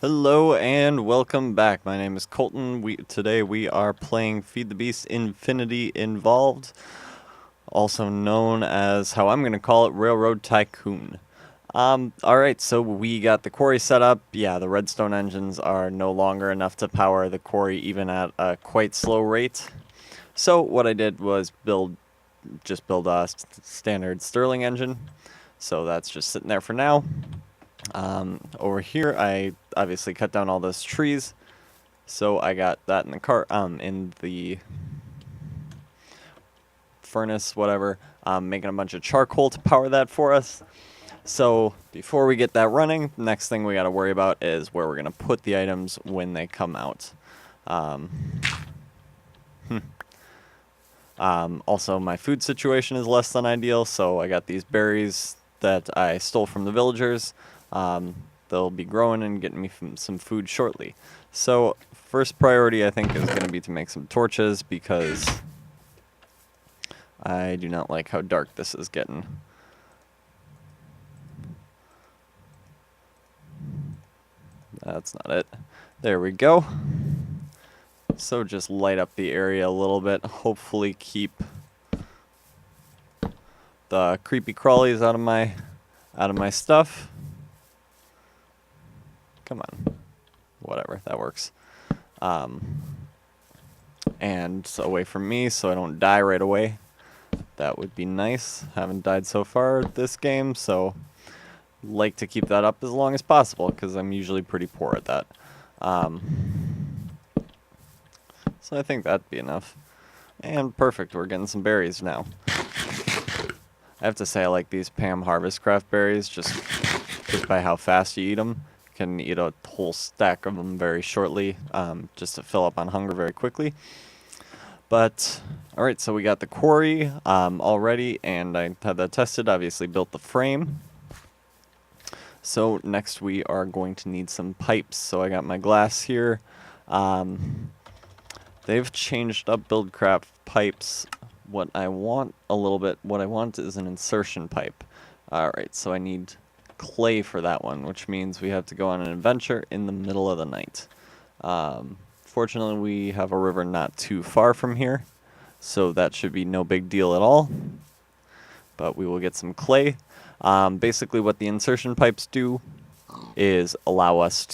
Hello and welcome back. My name is Colton. Today we are playing Feed the Beast Infinity Involved, also known as how I'm going to call it Railroad Tycoon. Alright, so we got the quarry set up. Yeah, the redstone engines are no longer enough to power the quarry even at a quite slow rate. So what I did was just build a standard Stirling engine. So that's just sitting there for now. Over here, I obviously cut down all those trees, so I got that in the furnace, whatever, making a bunch of charcoal to power that for us. So before we get that running, next thing we got to worry about is where we're gonna put the items when they come out. Um, Also, my food situation is less than ideal, so I got these berries that I stole from the villagers. They'll be growing and getting me some food shortly. So, first priority I think is going to be to make some torches because I do not like how dark this is getting. That's not it. There we go. So just light up the area a little bit, hopefully keep the creepy crawlies out of my stuff. Come on. Whatever, that works. And away from me so I don't die right away. That would be nice. Haven't died so far this game, so like to keep that up as long as possible because I'm usually pretty poor at that. So I think that'd be enough. And perfect, we're getting some berries now. I have to say I like these Pam Harvest Craft berries just by how fast you eat them. You can eat a whole stack of them very shortly, just to fill up on hunger very quickly. But, alright, so we got the quarry already, and I had that tested, obviously built the frame. So next we are going to need some pipes. So I got my glass here. They've changed up Buildcraft pipes. What I want is an insertion pipe. Alright, so I need clay for that one, which means we have to go on an adventure in the middle of the night. Fortunately, we have a river not too far from here, so that should be no big deal at all. But we will get some clay. Basically, what the insertion pipes do is allow us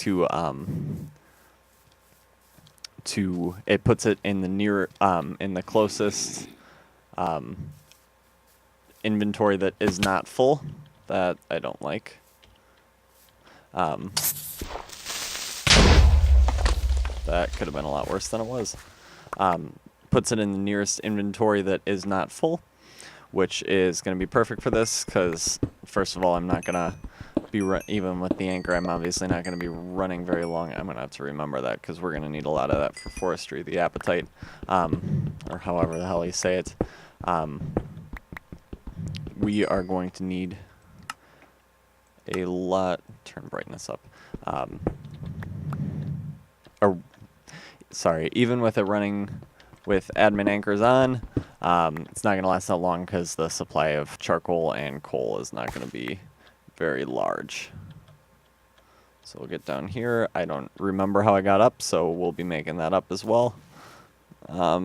it puts it in the closest inventory that is not full. That I don't like. That could have been a lot worse than it was. Puts it in the nearest inventory that is not full, which is going to be perfect for this because, first of all, I'm not going to be, even with the anchor, I'm obviously not going to be running very long. I'm going to have to remember that because we're going to need a lot of that for forestry, the appetite, or however the hell you say it. We are going to need a lot, turn brightness up, sorry, even with it running with admin anchors on, it's not going to last that long because the supply of charcoal and coal is not going to be very large. So we'll get down here. I don't remember how I got up, so we'll be making that up as well.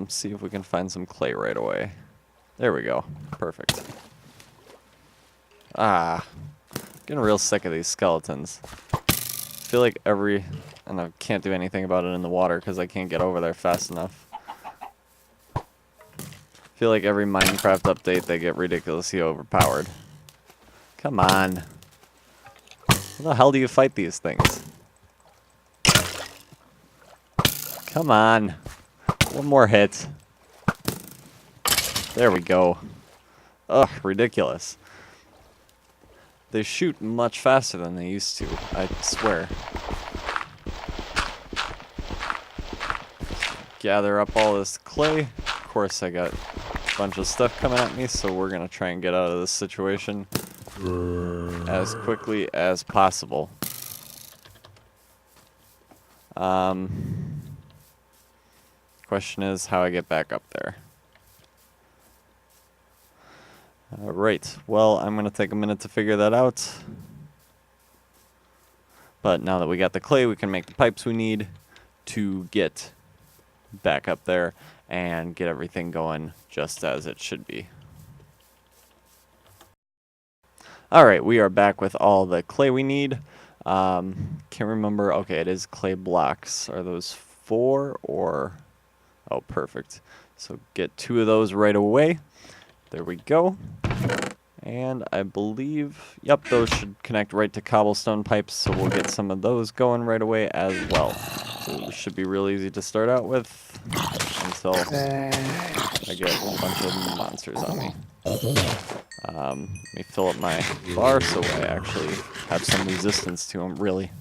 See if we can find some clay right away. There we go. Perfect. Getting real sick of these skeletons. I feel like and I can't do anything about it in the water because I can't get over there fast enough. I feel like every Minecraft update they get ridiculously overpowered. Come on. How the hell do you fight these things? Come on. One more hit. There we go. Ugh, ridiculous. They shoot much faster than they used to, I swear. Gather up all this clay. Of course, I got a bunch of stuff coming at me, so we're going to try and get out of this situation as quickly as possible. Question is how I get back up there. Alright, well, I'm going to take a minute to figure that out. But now that we got the clay, we can make the pipes we need to get back up there and get everything going just as it should be. Alright, we are back with all the clay we need. Can't remember. Okay, it is clay blocks. Are those 4 or... Oh, perfect. So get 2 of those right away. There we go. And I believe, yep, those should connect right to cobblestone pipes, so we'll get some of those going right away as well. So it should be real easy to start out with until I get a bunch of monsters on me. Let me fill up my bar so I actually have some resistance to them, really.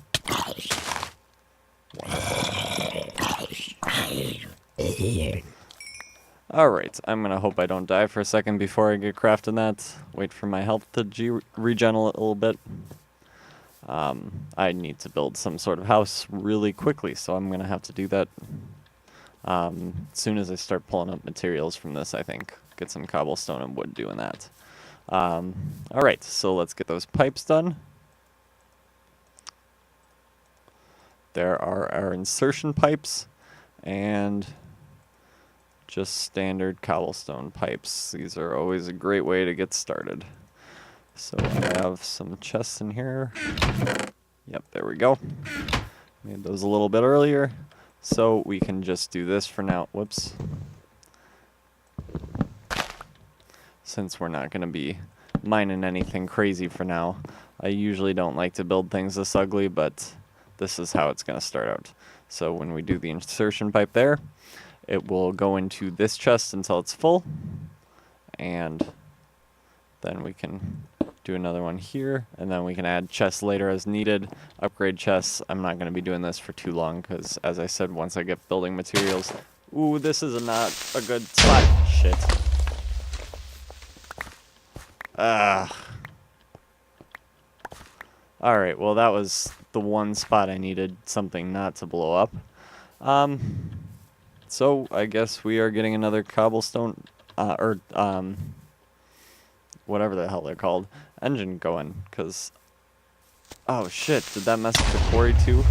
Alright, I'm gonna hope I don't die for a second before I get crafting that. Wait for my health to regen a little bit. I need to build some sort of house really quickly, so I'm gonna have to do that as soon as I start pulling up materials from this, I think. Get some cobblestone and wood doing that. Alright, so let's get those pipes done. There are our insertion pipes, and just standard cobblestone pipes. These are always a great way to get started. So I have some chests in here. Yep, there we go. Made those a little bit earlier. So we can just do this for now. Whoops. Since we're not going to be mining anything crazy for now. I usually don't like to build things this ugly, but this is how it's going to start out. So when we do the insertion pipe there, it will go into this chest until it's full, and then we can do another one here, and then we can add chests later as needed, upgrade chests. I'm not going to be doing this for too long because, as I said, once I get building materials... Ooh, this is not a good spot. Shit. Alright, well that was the one spot I needed something not to blow up. So I guess we are getting another cobblestone, whatever the hell they're called, engine going, because, oh shit, did that mess up the quarry too?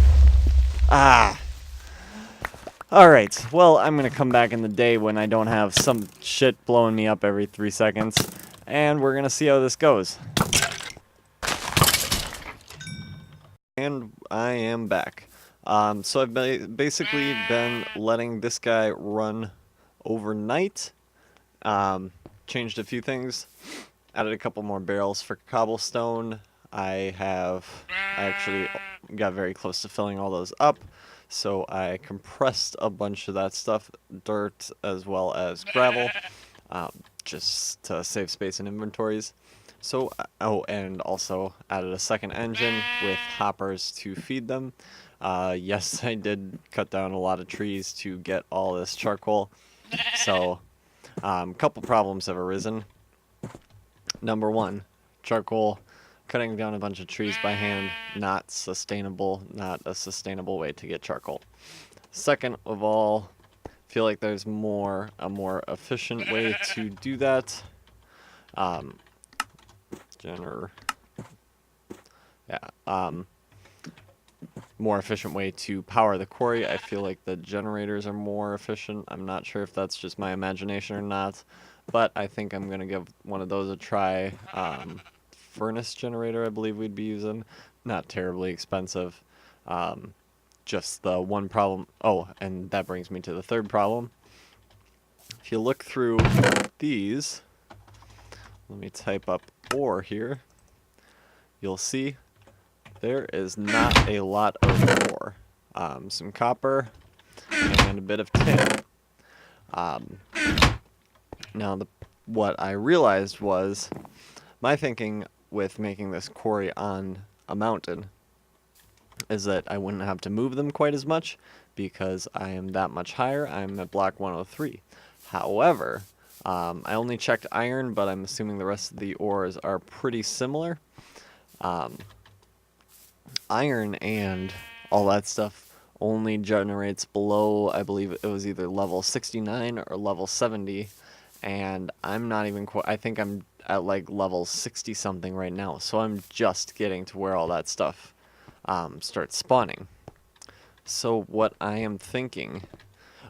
Alright, well, I'm going to come back in the day when I don't have some shit blowing me up every 3 seconds, and we're going to see how this goes. And I am back. So I've basically been letting this guy run overnight. Changed a few things. Added a couple more barrels for cobblestone. I actually got very close to filling all those up. So I compressed a bunch of that stuff, dirt as well as gravel, just to save space in inventories. So, oh, and also added a second engine with hoppers to feed them. Yes, I did cut down a lot of trees to get all this charcoal. So, a couple problems have arisen. Number one, charcoal, cutting down a bunch of trees by hand, not a sustainable way to get charcoal. Second of all, I feel like there's a more efficient way to do that. More efficient way to power the quarry. I feel like the generators are more efficient. I'm not sure if that's just my imagination or not, but I think I'm gonna give one of those a try. Furnace generator, I believe we'd be using. Not terribly expensive. Just the one problem. Oh, and that brings me to the third problem. If you look through these, let me type up ore here. You'll see there is not a lot of ore. Some copper and a bit of tin. Now, what I realized was my thinking with making this quarry on a mountain is that I wouldn't have to move them quite as much because I am that much higher. I'm at block 103. However, I only checked iron, but I'm assuming the rest of the ores are pretty similar. Iron and all that stuff only generates below, I believe it was either level 69 or level 70, and I'm not even I think I'm at like level 60 something right now, so I'm just getting to where all that stuff start spawning. So what I am thinking,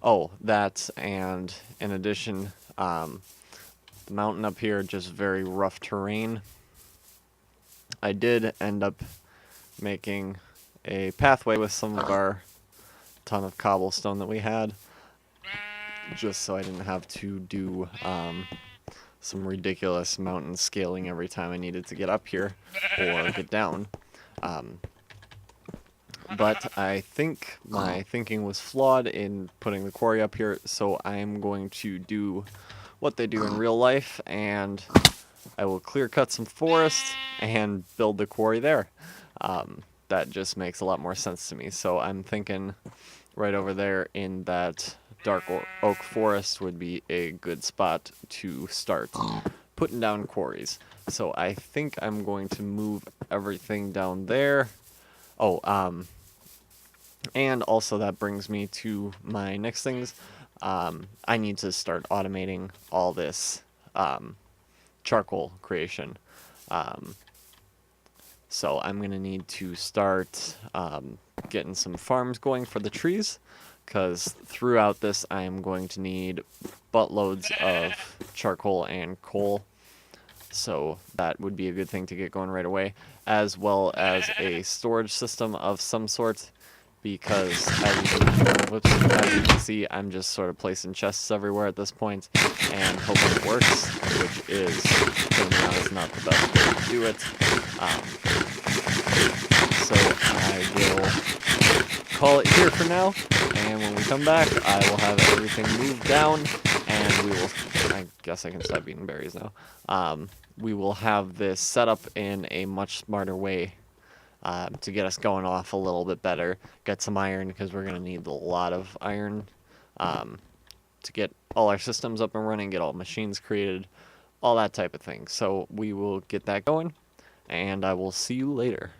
oh, that, and in addition, the mountain up here, just very rough terrain. I did end up making a pathway with some of our ton of cobblestone that we had, just so I didn't have to do some ridiculous mountain scaling every time I needed to get up here or get down. But I think my thinking was flawed in putting the quarry up here, so I am going to do what they do in real life, and I will clear cut some forest and build the quarry there. That just makes a lot more sense to me. So I'm thinking right over there in that dark oak forest would be a good spot to start putting down quarries. So I think I'm going to move everything down there. Oh, and also that brings me to my next things. I need to start automating all this charcoal creation. So I'm going to need to start getting some farms going for the trees, because throughout this I am going to need buttloads of charcoal and coal. So that would be a good thing to get going right away, as well as a storage system of some sort, because as you can see, I'm just sort of placing chests everywhere at this point and hoping it works, which is, to be honest, not the best way to do it. So I will call it here for now, and when we come back, I will have everything moved down, and we will, I guess I can stop eating berries now. We will have this set up in a much smarter way to get us going off a little bit better. Get some iron, because we're going to need a lot of iron to get all our systems up and running, get all machines created, all that type of thing. So we will get that going, and I will see you later.